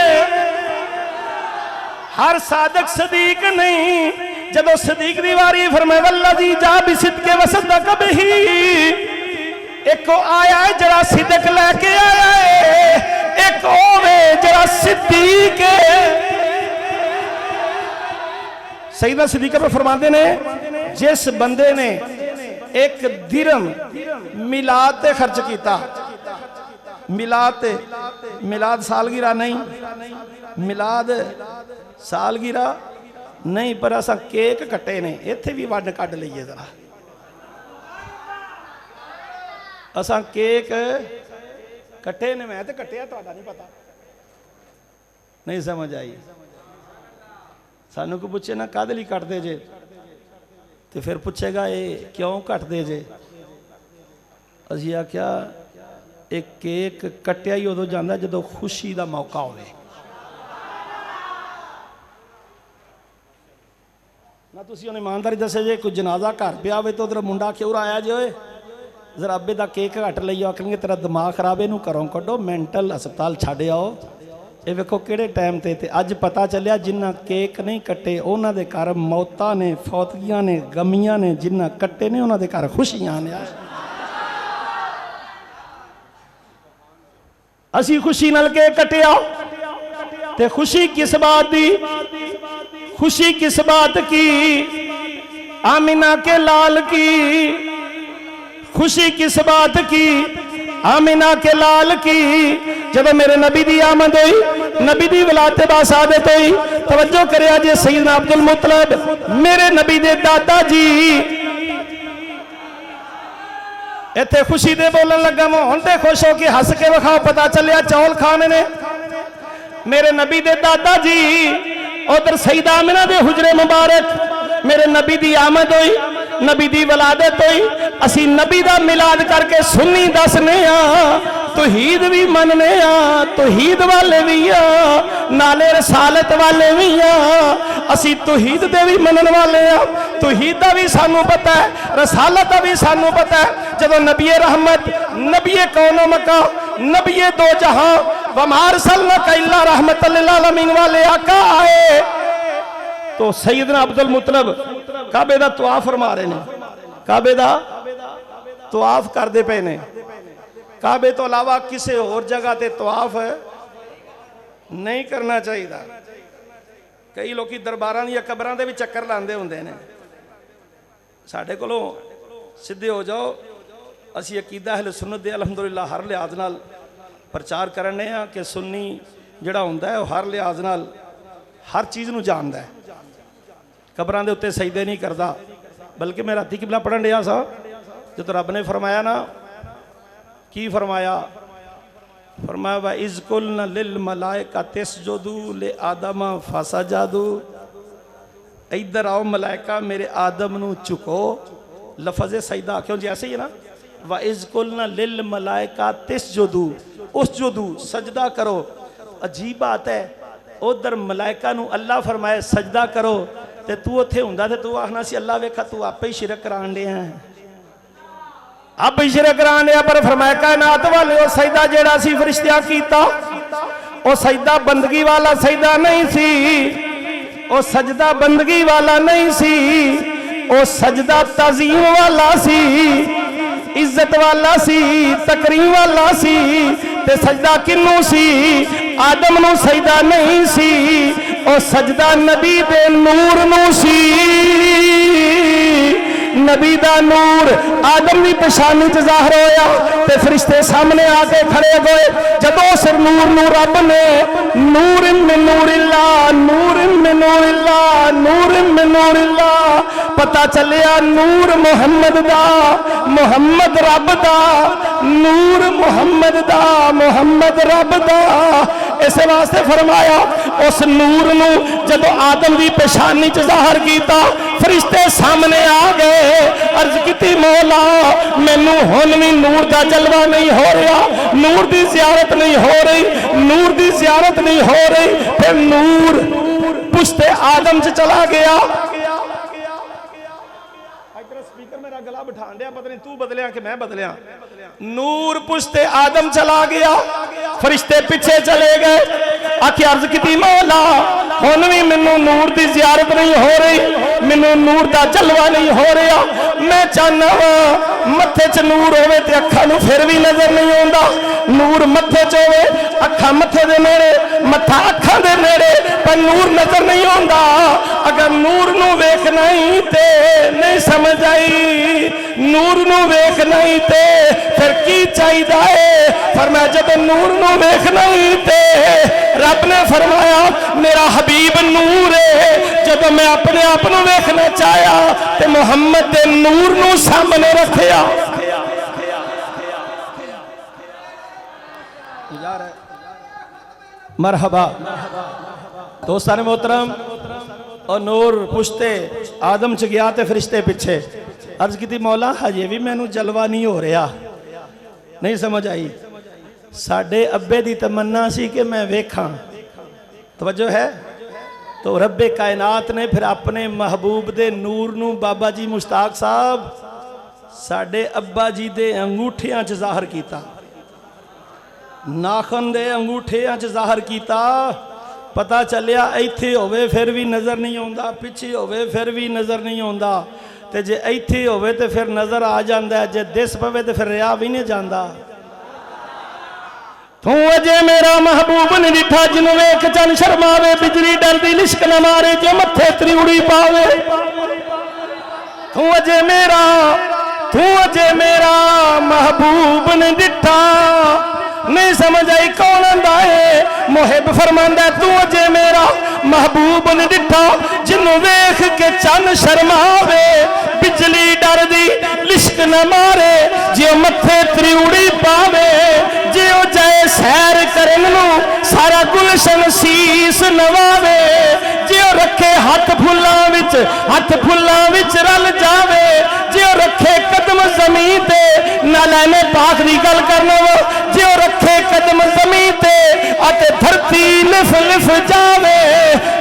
हर सादक सदीक नहीं। जदों सदीक दी वारी फरमाए वल्लज़ी जा बिसिद्क़ि वसद्दक़ बिही, एक आया है जरा सिद्दक लेके आया है, एक ओवे जरा सिद्दीक है। सईदा सिद्दीक पर फरमाते ने जिस बंदे ने एक दिरहम मिलाद ते खर्च किया, मिलाद सालगिरह नहीं, मिलाद सालगिरह नहीं, पर असा केक कटे ने, इत्थे भी वंड कढ़ लईए जरा। असा केक कटे ने, मैं तो कटिया, तुहाडा नहीं पता। नहीं समझ आई? सानू को पूछे ना काहदे लई कटदे जे, तो फिर पूछेगा ये क्यों कटदे जे। असीं आख्या एक केक कटिया ही उदों जांदा जदों खुशी का मौका होवे। ना तुसीं उन्हें ईमानदारी दसे जे कोई जनाजा घर पिया होवे तो उधर मुंडा क्यों आया जे, ओए जरा अब्बे दा केक घट लईए, आखणगे तेरा दिमाग खराब, इहनूं घरों कड्डो, मैंटल हस्पताल छड्ड आओ। ये वेखो किहड़े टाइम ते अज पता चलिया जिन्ना केक नहीं कट्टे उन्हां दे घर मौतां ने, फौतगियां ने, गमियां ने, जिन्ना कट्टे ने उन्हां दे घर खुशियां ने। असी खुशी नाल केक कटिया ते खुशी किस बात दी? खुशी किस बात की? आमिना के लाल की। खुशी किस बात की? आमिना के लाल की। जब मेरे नबी दी आमद हुई, नबी दी वलादत बासादत हुई, तवज्जो करिया जे सैयदना अब्दुल मुत्तलिब मेरे नबी दे दादा जी इत्थे खुशी दे बोलन लगा, हुण ते खुश हो के हस के विखाओ, पता चलिया चौल खाने ने। मेरे नबी दे दादा जी उधर सईदा आमिना दे हुजरे मुबारक, मेरे नबी दी आमद हुई, नबी दी वलादत हुई। असी नबी दा मिलाद करके सुन्नी दसने तौहीद भी मनने तौहीद वाले भी नाले रसालत वाले भी असी तौहीद दे भी मनन वाले तौहीद दा भी सानू पता है, रसालत दा भी सानू पता है। जब नबी रहमत, नबी कौनो मका, नबी दो जहां वमार सल्लल्लाहु इल्ला रहमतल लिल आलमीन वाले आका आए तो सैयदना अब्दुल मुत्तलिब काबे दा तवाफ फरमा रहे ने, काबे दा तवाफ करते पे ने। काबे तो अलावा किसी होर जगह ते तवाफ नहीं करना चाहिए। कई लोग दरबारां दी कबरां दे भी चक्कर लांदे हुंदे ने। साडे कोलों सीधे हो जाओ, असी अकीदा अहले सुन्नत दे अलहमदुलिल्लाह हर लिहाज नाल प्रचार करने कि सुन्नी जिहड़ा हुंदा है हर लिहाज नाल हर चीज़ नूं जानदा है, कबरां दे उत्ते सजदे नहीं करता। बल्कि मैं राती किबला पढ़न दिया सा जो तो रब ने फरमाया ना, की फरमाया? फरमाया वा इज़ कुलना लिल मलाइका तस्जुदू ले आदम फसजदू। इधर आओ मलाइका मेरे आदम नू चुको, लफज सजदा क्यों जी ऐसे ही है ना। वा इज़ कुलना लिल मलाइका तस्जुदू, उसजुदू सजदा करो। अजीब बात है, उधर मलाइका नू अल्लाह फरमाए सजदा करो ते तू उत्थे हुंदा ते तू आखना सी अल्लाह वेखा तू आपे ही शिरक करान दे हैं, आप ही शिरक करान दे। पर फरमाया कायनात वाले वो सजदा जेड़ा सी फरिश्तियां कीता वो सजदा बंदगी वाला सजदा नहीं सी, वो सजदा बंदगी वाला नहीं सी, वो सजदा तज़ीम वाला सी, इज्जत वाला सी, तकरीम वाला सी। ते सजदा किन्नू सी? आदम नू सजदा नहीं सी, ओ सजदा नबी दे नूर नू सी, नबी दा नूर आदम की पेशानी च जाहिर होया ते फरिश्ते सामने आके खड़े गए। जदों उस नूर नू रब ने नूर मिन नूरिल्लाह, नूर मिन नूरिल्लाह, नूर मिन नूरिल्लाह, पता चलिया नूर मुहम्मद दा, मुहम्मद रब दा, नूर मुहम्मद दा, मुहम्मद रब दा। इस वास्ते फरमाया उस नूर नू जदों आदम की पेशानी च जाहिर किया, फरिश्ते सामने आ गए। अर्ज की मौला मैनू हुण भी नूर का जलवा नहीं हो रहा, नूर की जियारत नहीं हो रही, नूर की जियारत नहीं हो रही। फिर नूर पुश्ते आदम च चला गया। स्पीकर मेरा गला बिठा दिया, पता नहीं तू बदलिया कि मैं बदलिया। नूर पुश्ते आदम चला गया, फरिश्ते पीछे चले गए। आखिर अर्ज की मौला हुण भी मैनू नूर की जियारत नहीं हो रही, मैनू नूर का जलवा नहीं हो रहा। मैं चाहना वा मथे च नूर होवे ते अखां नूं फिर भी नजर नहीं आउंदा। नूर मथे च होवे, अखां मथे दे नेड़े, मथा अखां दे नेड़े, पर नूर नजर नहीं आउंदा। अगर नूर नूं वेखना ही ते नहीं समझ आई, नूर नूं वेखना ही ते फिर की चाहिदा है। फरमाया जब नूर नूं वेखना ही ते रब ने फरमाया मेरा हबीब नूर है। जब मैं अपने आप को वेखना चाहया तो मुहम्मद दे नूर नूं सामने रखिया। मरहबा दोस्तान मोहतरम। और नूर पुश्ते आदम च गया तो फरिश्ते पिछे। अर्ज की मौला हजे भी मैनू जलवा नहीं हो रहा, नहीं समझ आई। साडे अब्बे की तमन्ना सी कि मैं वेखा, तवज्जो है। तो रब्बे कायनात ने फिर अपने महबूब दे नूर नू बाबा जी मुश्ताक साहब साडे अब्बा जी दे अंगूठियां च जाहिर किया, नाखन दे अंगूठियां च जाहिर किया। पता चलिया इत्थे होवे फिर भी नज़र नहीं आउंदा, पिछे होवे फिर भी नज़र नहीं आउंदा। ते जे इत्थे होवे तो फिर नज़र आ जांदा, जे दिस पवे तो फिर रिया भी नहीं जांदा। तू अजे मेरा महबूब ने डिठा जिन्हों वेख चन शर्मावे, बिजली डरदी लिश्क न मारे, जो मथे त्रिउड़ी पावे। तू अजे मेरा महबूब ने डिठा, नहीं समझ आई कौन आंदा है। मुहिब फरमांदा तू अजे मेरा महबूब ने डिठा, जिन्हों वेख के चन शर्मावे, बिजली डरदी लिश्क न मारे, जो मथे त्रिउड़ी पावे। जो जाए सैर करन नूं सारा गुलशन शीस नवावे, जो रखे हाथ फुल्लां विच रल जावे, जो रखे कदम जमीन ते नालैने पाक दी गल करना वो, जो रखे कदम जमीन ते अते धरती लिफ लिफ जावे,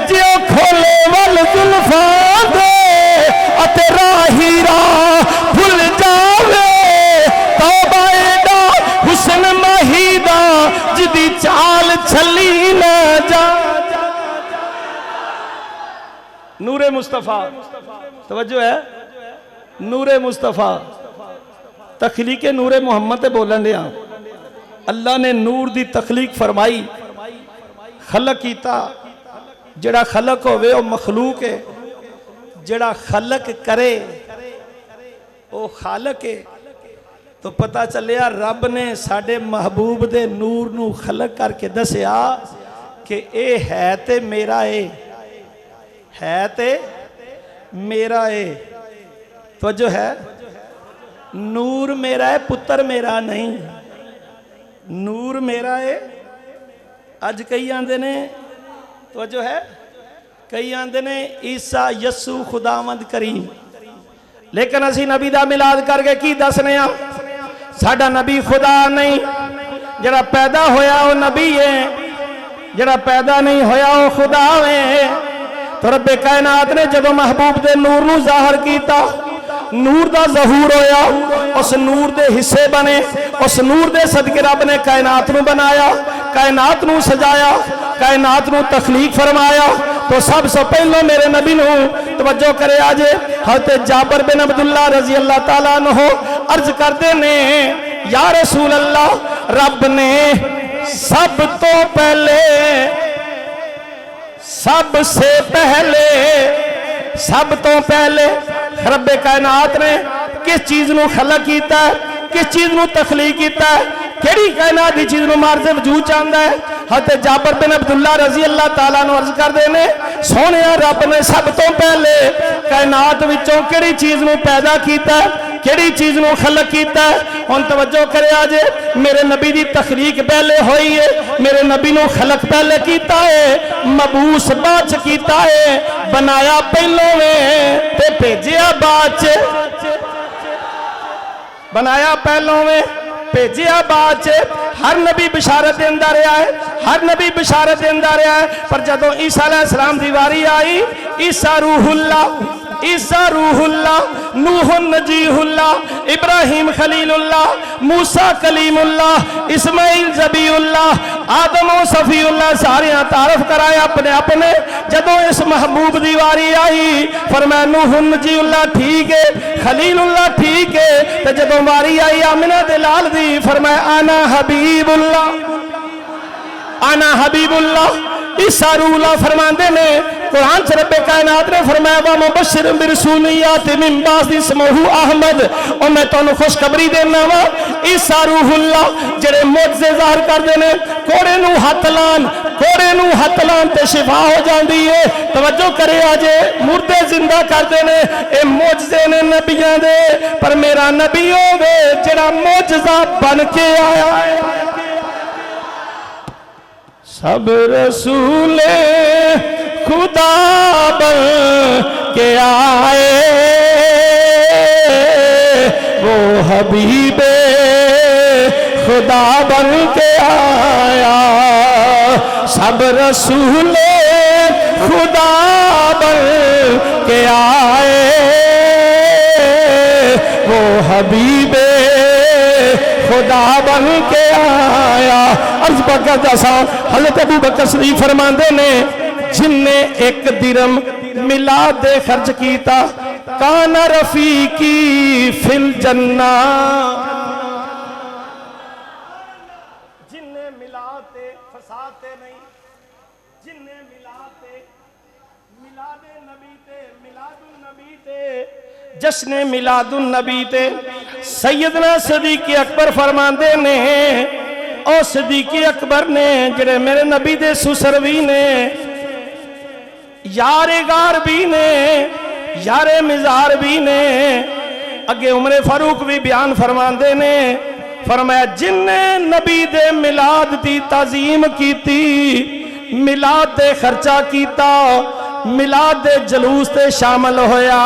जो खोले वल जुल्फां दे अते राही राह भुल जावे। तौबा एडा हुस्न माहीदा जिदी चाल छली न जा। नूरे मुस्तफा, तवज्जो है, नूरे मुस्तफा तखलीक नूरे मुहम्मद बोलन दिया। अल्लाह ने नूर दी तखलीक फरमाई, खलक कीता। जड़ा खलक होवे वो मखलूक है, जड़ा खलक करे वो खालक है। तो पता चलिया रब ने साडे महबूब दे नूर नू खलक करके दसिया कि ए है ते मेरा है ते मेरा तो जो है नूर मेरा है, पुत्र मेरा नहीं। नूर मेरा है। अज कई आंदे ने तो जो है, कई आंदे ने ईसा यस्सु खुदावंद करीम, लेकिन असी नबी दा मिलाद करके की दसने आ, साडा नबी खुदा नहीं। जरा पैदा होया वो नबी है, जरा पैदा नहीं होया वो खुदा है। तो रब्बे कायनात ने जदों महबूब दे नूर नू जाहिर कीता, नूर दा ज़हूर होया, उस नूर दे हिस्से बने, उस नूर दे सदके रब ने कायनात नू बनाया, कायनात नू सजाया, कायनात नू तखलीक फरमाया। तो सबसे पहले मेरे नबी नू तवज्जो करे आजे हज़रत जाबर बिन अब्दुल्ला रजी अल्लाह ताला अन्हु अर्ज करते ने, या रसूल अल्लाह, रब ने सब तो पहले, सबसे पहले, सब तो पहले रब्बे कायनात ने किस चीज़ नूं खलक कीता है, किस चीज़ नूं तखलीक कीता है, केड़ी कायनात की चीज़ नूं मारज़े वजूद चाहता है। हज़रत जाबर बिन अब्दुल्ला रज़ी अल्लाह ताला नूं अर्ज़ करदे ने, सोने रब ने सब तो पहले कायनात विचों केड़ी चीज़ नूं पैदा कीता है, केड़ी चीज़ नूं खलक कीता है। हुण तवज्जो करिया जे, मेरे नबी दी तखलीक पहले हुई है, मेरे नबी नूं खलक पहले कीता है, मबूस बाद च कीता है, बनाया पहलों में ते भेजिया बाद च, बनाया पहलों में भेजिया बाद च। हर नबी बिशारत देंदा रहा है, हर नबी बिशारत देंदा रहा है, पर जदों ईसा अलैहिस्सलाम दी वारी आई, ईसा रूहुल्लाह, ईसा रूहुल्लाह, नूह नजीहुल्लाह, इब्राहिम खलीलुल्लाह, मूसा कलीमुल्लाह, इस्माइल ज़बीउल्लाह, आदम सफ़ीउल्लाह, सारे तारफ कराए अपने अपने। जदों इस महबूब दी वारी आई, फरमाया नूह नजीहुल्लाह ठीक है, खलीलुल्लाह ठीक है। तो जदों वारी आई आमिना दे लाल दी, फरमाया आना हबीबुल्लाह, आना हबीबुल्लाह। ईसा रूहुल्लाह फरमाते ने, कुरान च रब्बे कायनात ने फरमाया वा मुबश्शिर बिरसूलिय्यात मिन बाद इस्मुहु अहमद, और मैं तुहानू खुशखबरी देना वा ईसा रूहुल्लाह जेड़े मोजज़े ज़ाहिर करदे ने, कोड़े नू हथ लान, कोड़े नू हथ लान ते शिफा हो जाती है। तवज्जो करे अजे मुर्दे जिंदा करते ने, ये मोजज़े ने नबियां दे, पर मेरा नबी होवे जेड़ा मोजज़ा बन के आया है। सब रसूले खुदा बन के आए, वो हबीबे खुदा बन के आया। सब रसूले खुदा बन के आए, वो हबीबे खुदा बन के आया। अर्ज बकर दसा, हज़रत अबू बकर सिद्दीक़ फरमाते ने, जिन्ने एक दिरम मिलाद दे खर्च कीता, काना रफीकी फिल जन्ना, जिन्ने मिलाद दे फसाते नहीं, जिन्ने मिलाद दे मिलादे नबी ते मिलादुन नबी ते जश्न मिलादुन नबी ते। सैयदना सिद्दीक़ अकबर फरमाते ने, और सिद्दीक़ अकबर ने जेड़े मेरे नबी दे सुसरवी ने, यारे गार भी ने, यारे मिजार भी ने। अगे उमरे फारूक भी बयान फरमाते ने, फरमाया जिन्ने नबी दे मिलाद दी ताजीम कीती, मिलाद दे खर्चा कीता, मिलाद दे जलूस ते शामिल होया,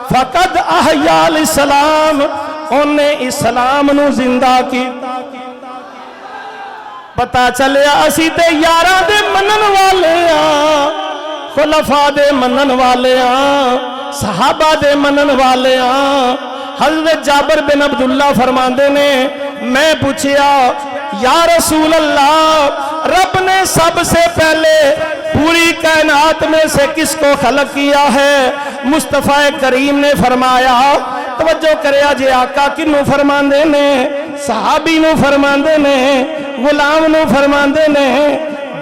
फकद अहयाल इस्लाम, उन्हें इस्लाम नू जिंदा कीता। पता चलिया असी ते यारां दे मनन वाले आ, खुलफा दे मनन वाले आ, सहाबा दे मनन वाले आ। हज़रत जाबर बिन अब्दुल्ला फरमाते ने, मैं पूछया या रसूल अल्लाह, रब ने सबसे पहले पूरी कायनात में से किसको खलक किया है? मुस्तफ़ा करीम ने फरमाया, तवज्जो करे जे आका किनू फरमाते ने, सहाबी नू फरमाते ने, गुलाम नू फरमाते ने,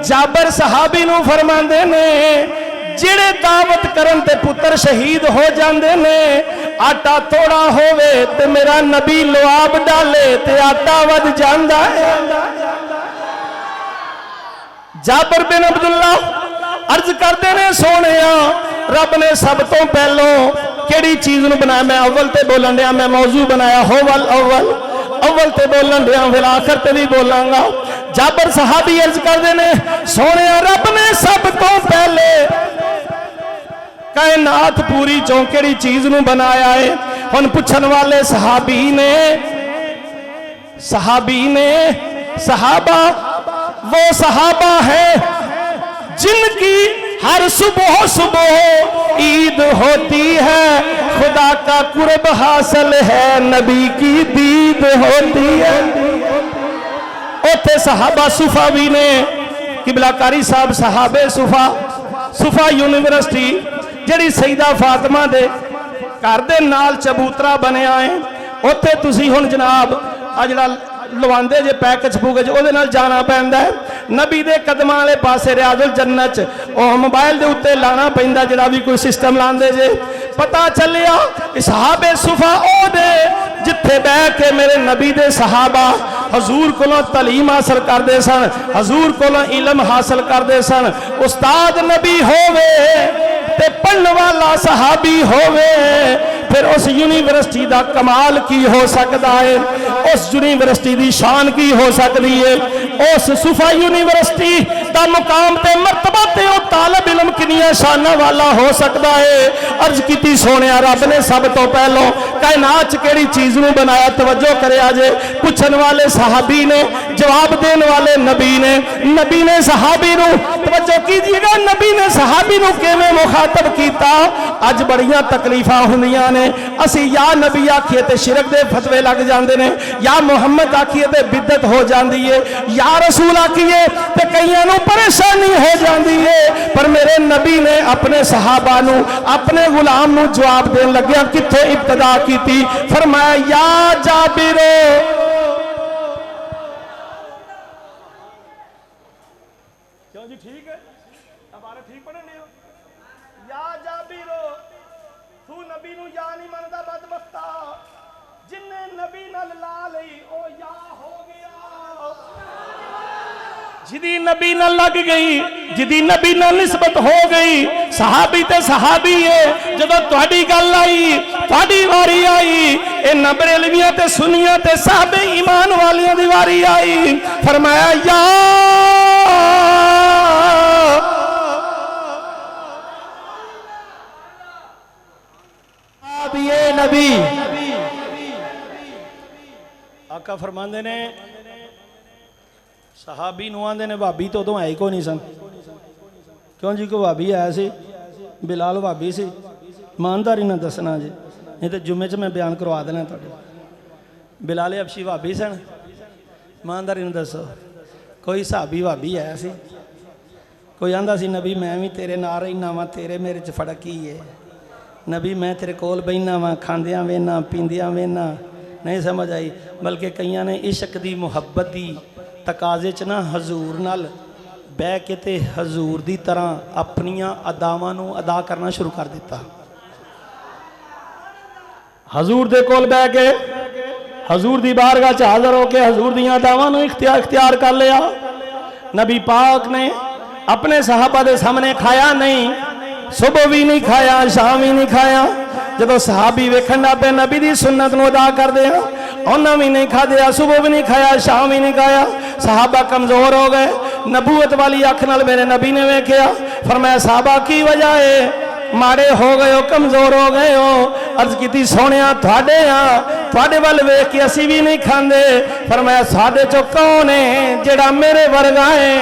जाबर सहाबी नू फरमाते ने, जिहड़े दावत करन ते पुत्र शहीद हो जाते ने। आटा थोड़ा होवे ते मेरा नबी लुआब डाले ते आटा वध जांदा है। जाबर बिन अब्दुल्ला अर्ज करते ने, सोने रब ने सब तो पहलों केड़ी चीज नूं बनाया? मैं अव्वल ते बोलन दिया, मैं मौजू बनाया होवल अव्वल, अव्वल ते बोलन दिया, फिर आखिर ते भी बोलांगा। जाबर सहाबी अर्ज करते ने, सोने रब ने सब तो पहले कायनात पूरी चों केड़ी चीज नूं बनाया है? हुण पुछण वाले सहाबी ने, सहाबा वो सहाबा है जिनकी हर सुबह सुबह ईद होती है, खुदा का कुर्ब हासिल है, नबी की दीद होती है। उथे सहाबा सुफा भी ने, किबला कारी साहब सहाबे सुफा, सुफा यूनिवर्सिटी जिहड़ी सईदा फातिमा दे घर दे नाल चबूतरा बनया है, उत्थे तुसीं हुण जनाब आ जिहड़ा लवांदे जे पैकेज पूकेज उहदे नाल जाना पैंदा है। नबी दे कदमां वाले पासे रियाजुल जन्नत च मोबाइल दे उत्ते लाना पैंदा, जिहड़ा भी कोई सिस्टम लांदे जे पता चलिया सहाबे सुफा ओ दे जिथे बह के मेरे नबी दे सहाबा हजूर कोलों तलीम हासिल करते सन, हजूर कोलों इलम हासिल करते सन। उस्ताद नबी होवे ते पढ़ने वाला सहाबी होवे, फिर उस यूनिवर्सिटी का कमाल की हो सकता है, उस यूनिवर्सिटी की शान की हो सकती है। उस सुफा यूनिवर्सिटी का मुकाम ते मरतबा ते ओ तालिब इल्म किनिया शाना वाला हो सकता है। अर्ज की सोने रब ने सब तो पहलों कायनात च केड़ी चीज़ नूं बनाया, तवज्जो करे जे। पूछन वाले सहाबी ने, जवाब देने वाले नबी ने। नबी ने सहाबी नूं, तवज्जो कीजिएगा, नबी ने सहाबी नूं किवें मुखातब कीता। अज बड़ियां तकलीफां हुंदियां ने, असी या नबी आखिए ते शिरक दे फतवे लग जाते हैं, या मुहम्मद आखिए ते बिदत हो जाती है, या रसूल आखिए ते कईयां नूं परेशानी हो जाती है। पर मेरे नबी ने अपने सहाबा नूं, अपने गुलाम नूं जवाब देन लग्या कित्थे इब्तदा की थी। फरमाया या जाबिरो, क्यों जी ठीक है, हमारे ठीक पढ़ने हो। या जाबिरो, तू नबी नूं या नहीं मनदा बदबख्ता, जिन्ने नबी नाल ला लई ओ या हो गया। जिदी नबी नाल लग गई, जिदी नबी नाल निस्बत हो गई, सहाबी ते सहाबी है। जदों तुहाडी गल आई, तुहाडी वारी आई, इन्हां बरेलवियां ते सुन्नियां ते साहबे ईमान वालियां दी वारी आई। फरमाया या नबी। आका फरमांदे ने सहाबी नूं आंदे ने भाभी तो उदों है को नहीं सन। क्यों जी, कोई भाभी आया सी, बिलाल भाभी सी, ईमानदारी ना दसना जी, नहीं तो जुम्मे च मैं बयान करवा देना तुहाडे। बिलाल हबशी भाभी सन, ईमानदारी ना दसो। कोई सहाबी भाभी आया सी, कोई आंदा सी नबी मैं भी तेरे नाल रहना वा, तेरे मेरे च फर्क की है। नबी मैं तेरे कोल बहना वा, खांदियां वेना पींदियां वेना। नहीं समझ आई। बल्कि कईयां ने इश्क दी मुहब्बत दी तकाजे च ना हजूर नाल बह के ते हजूर दी तरह अपनियां अदावां नूं अदा करना शुरू कर दिता। हजूर दे कोल बह के हजूर दी बारगाह च हाज़र होके हजूर दियां अदावां नूं इख्तियार कर लिया। नबी पाक ने अपने सहाबा दे सामने खाया नहीं, सुबह भी नहीं खाया, शाम भी नहीं खाया। जदों सहाबी वेखण लग पे नबी दी सुन्नत नूं अदा करदे आ, उन्हां भी नहीं खाया, सुबह भी नहीं खाया, शाम भी नहीं खाया। सहाबा कमजोर हो गए। नबूवत वाली अख नाल मेरे नबी ने वेख्या। फरमाया साहबा की वजह है, माड़े हो गए हो, कमजोर हो गए हो। अर्ज की सोने थोड़े थोड़े वाल वेख के असी भी नहीं खाते। फरमाया साडे चो कौन है जेड़ा मेरे वर्गा है,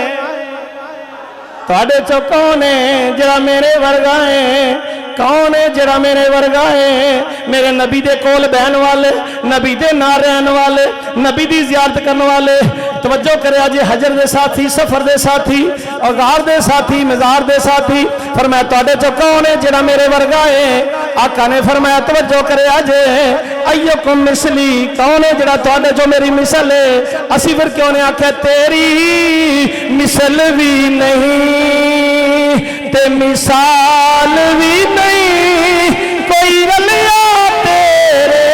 थोड़े चो कौन है जेड़ा मेरे वर्गा है, कौन है जेड़ा मेरे वर्गा है। मेरे नबी दे कोल बहन वाले, नबी दे नाल रहन वाले, नबी दी जियारत करने वाले। तवज्जो करे जे हजर दे साथी, सफर दे साथी, और गार दे साथी, मजार दे साथी। फरमाया तुहाडे चो कौन है जेड़ा मेरे वर्गा है। आका ने फरमाया तवज्जो करे जे अय्युकुम मिसली, कौन है जेड़ा तुहाडे चो मेरी मिसल है। असी फिर क्यों ने आख्या तेरी मिसल भी नहीं ते मिसाल भी नहीं, कोई रलिया तेरे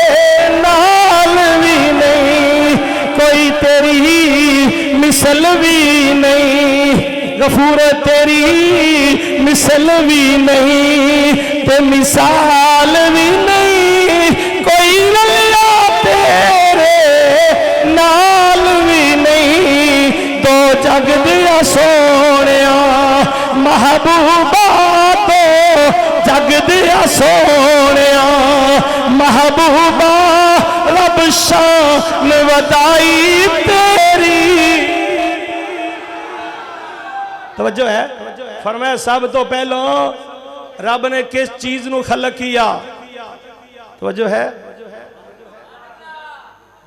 नाल भी नहीं, कोई तेरी मिसल भी नहीं। गफूर तेरी मिसल भी नहीं ते मिसाल भी नहीं, कोई रलिया तेरे नाल भी नहीं। दो जग दिया सोनिया महबूबा, तो जग दिया सोनिया महबूबा, रब शान वदाई तेरी। तवज्जो है। फरमाया सब तो पहलो रब ने किस चीज नू खलक किया। तवज्जो है।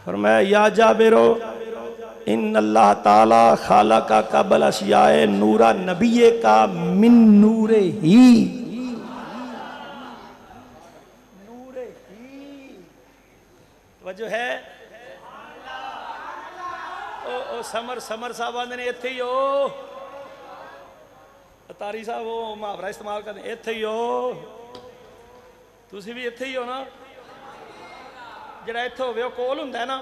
फरमाया या जाबिरो इन अल्लाह ताला खालका कबल अशियाए नूरा नबीए का मिन नूरे ही। नूरे ही वजह है। ओ समर साहब आंदे ने इत्थे ही हो, तारी साहब वो मुहावरा इस्तेमाल करते इत्थे ही हो। तुसी भी इत्थे ही हो ना। जिहड़ा इत्थे होवे कोल हुंदा ना,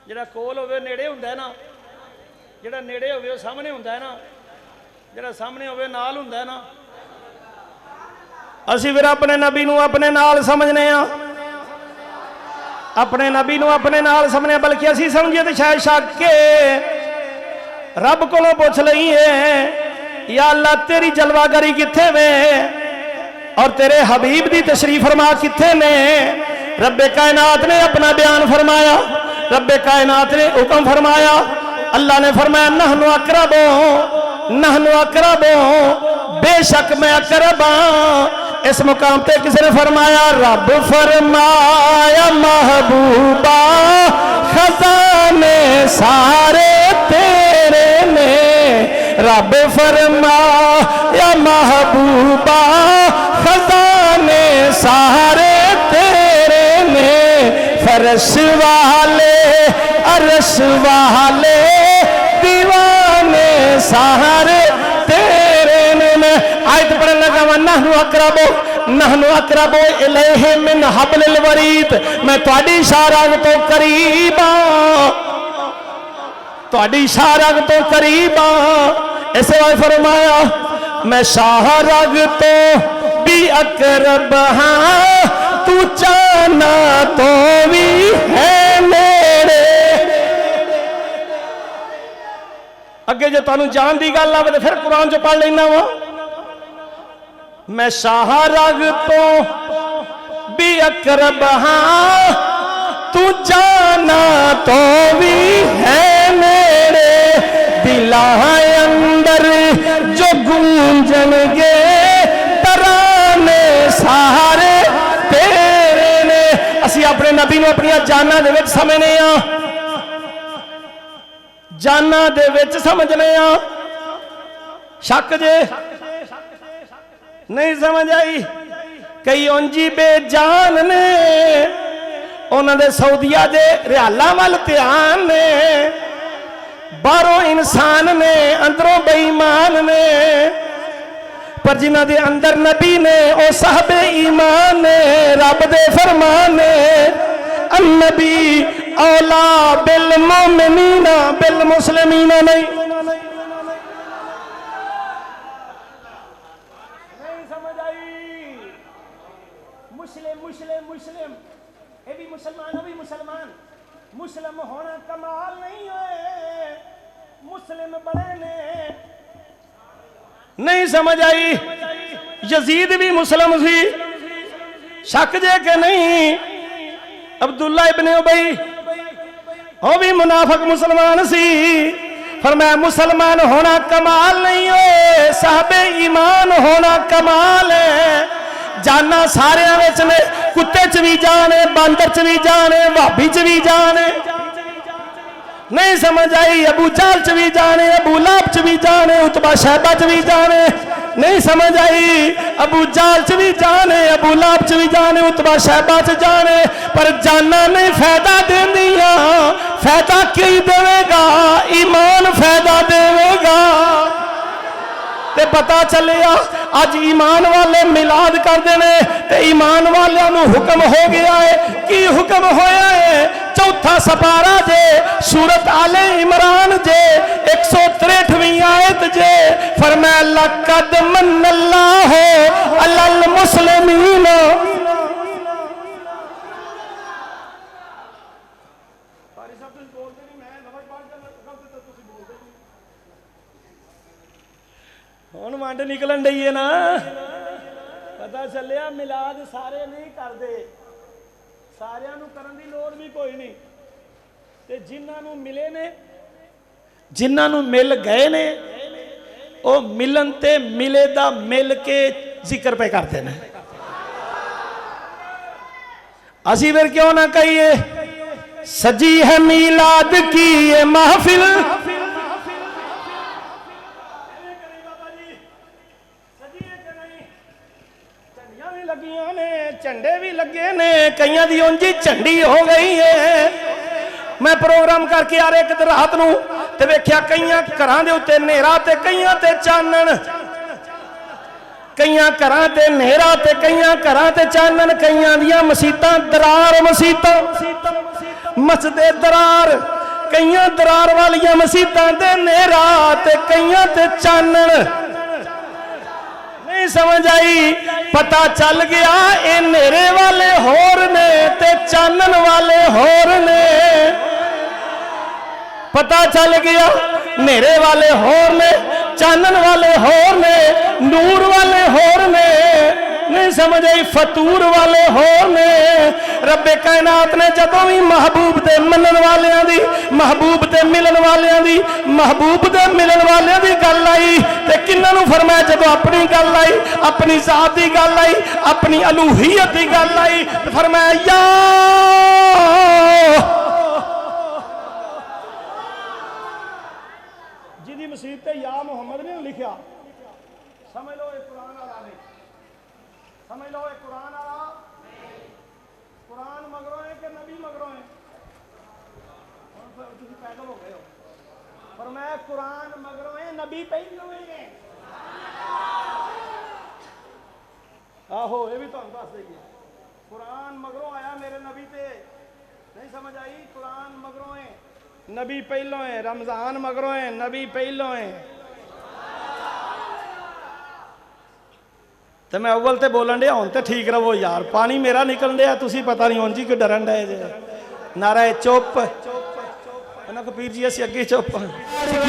जिहड़ा कोल होवे नेड़े हुंदा ना, जिहड़ा नेड़े होवे सामने हुंदा ना, जिहड़ा सामने होवे नाल हुंदा ना। असीं फिर अपने नबी नूं अपने नाल समझने आ, अपने नबी नूं अपने नाल समझने, बल्कि असीं समझिए तो शायद शक के रब कोलों पुछ लईए, या अल्लाह तेरी जलवागरी कित्थे वे और तेरे हबीब दी तशरीफ फरमा कित्थे ने। रब्बे कायनात ने अपना बयान फरमाया, रब्बे कायनात ने हुक्म फरमाया, अल्लाह ने फरमाया नहनु अकरबो, बेशक मैं अकरब हां। इस मुकाम पे किसी ने फरमाया रब फरमाया महबूबा खजाने सारे तेरे ने। रब फरमाया महबूबा खजाने सारे तेरे ने। फरश वाले अरश वाले दीवाने सारे तेरे ने। मैं आयत पढ़ने लगा वा नहनु अकरबो इलैहि मिन हब्लिल वरीद। मैं तुहाडी शारग तो करीब हां, तुहाडी शारग तो करीब हां। इसे वाले फरमाया मैं शाहरग तो भी अकरब हां, तू चाहना तो भी है मेरे। अगे जो तुहानू जान दी गल आवे तो फिर कुरान चो पढ़ लेना वा। मैं शाहरग तो भी अकरब हां, तू जाना तो भी है मेरे। दिला अंदर जो गूंजनगे तराने सारे तेरे ने। असी अपने नबी नूं अपनी जाना दे विच समझने आ, जाना दे विच समझने आ। शक जे नहीं समझ आई। कई उंजी बेजान ने, उन्होंने सऊदिया दे रियालां वल ध्यान ने। बाहरों इंसान ने अंदरों बेईमान ने, पर जिन्हां दे अंदर नबी ने ओ साहबे ईमान ने। रब दे फरमान ने अन्नबी औला बिल मोमिनीना बिल मुस्लिमीना। नहीं समझ आई। मुस्लिम मुस्लिम मुस्लिम, ये भी मुसलमान वो भी मुसलमान। मुस्लिम होना कमाल नहीं है, मुस्लिम बड़े ने। नहीं समझ आई। यजीद भी मुस्लिम सी, शक जे के नहीं। अब्दुल्ला इब्ने उबई वो भी मुनाफिक मुसलमान सी। फरमाया मुसलमान होना कमाल नहीं है, साहबे ईमान होना कमाल है। जाना सारे ने, कुत्ते च भी जाने, बांदर च भी जाने, भाभी च भी जाने। नहीं समझ आई। अबू जहल च भी जाने, अबू लहब च भी जाने, उतबा शैबा च भी जाने। नहीं समझ आई। अबू जहल च भी जाने, अबू लहब च भी जाने, उतबा शैबा च जाने। पर जाना नहीं फायदा देंदियां। फायदा की देवेगा? ईमान फायदा देवेगा। ते पता चलिया अज ईमान वाले मिलाद करते हैं, तो ईमान वालों हुक्म हो गया है। की हुक्म होया है? चौथा सपारा जे, सूरत आले इमरान जे, 163वीं आयत जे। फरमाया लक़द मन्नल्लाहु अलल मुस्लिमीन। हुण वंड निकलन डई है ना। पता चलिया मिलाद सारे नहीं करते, सारियां नूं करन दी लोड़ भी कोई नहीं। ते जिन्हां नूं मिले ने, जिन्हां नूं मिल गए ने, वो मिलन ते मिले दा मिल के जिक्र पे करते हैं। असी फिर क्यों ना कहिए सजी है मीलाद की ये महफिल। झंडे भी लगे ने, कईयां दी उंजी झंडी हो गई है। मैं प्रोग्राम करके आ रहा एक रात नूं ते वेख्या कईयां घरां दे उत्ते नेरा ते कईयां ते चानण। कईयां घरां ते नेहरा ते कईयां घरां ते चानन, कईयां दियां मसीतां दरार मसीतां, मसदे दरार, कईयां दरार वालियां मसीतां ते नेहरा ते कईयां ते चानन। नहीं समझ आई? पता चल गया ये नेरे वाले होर ने ते चानन वाले होर ने। पता चल गया नेरे वाले होर ने, चानन वाले होर ने, नूर वाले होर ने। नहीं समझ आई? फतूर वाले होर ने। रब्बे कायनात ने जदों भी महबूब दे मनन वालियां दी, महबूब दे मिलन वालियां दी, महबूब दे मिलन वालियां दी गल आई ते किन्हां नूं फरमाया? जदों अपनी गल आई, अपनी जात दी गल आई, अपनी अलूहियत दी गल आई ते फरमाया या जिहदी मसीत ते या मुहम्मद ने लिखा। समझ लो ये कुरान वाला नहीं, समझ लो ये कुरान वाला। कुरान मगरों है कि नबी मगरों है? तुम पैदल हो गए हो, पर मैं कुरान मगरों है नबी पहलों है। आहो ये भी तुहानू दस देइए, कुरान मगरों आया मेरे नबी ते। नहीं समझ आई? कुरान मगरों है नबी पहलों है, रमजान मगरों है नबी पहलों है। तो मैं अव्वल ते बोलन डे हुण ते ठीक रहो यार, पानी मेरा निकल डया, तुसी पता नहीं उंज ही क्यों डरन डे जे। नारा चुप, पीर जी असीं अगे चुप।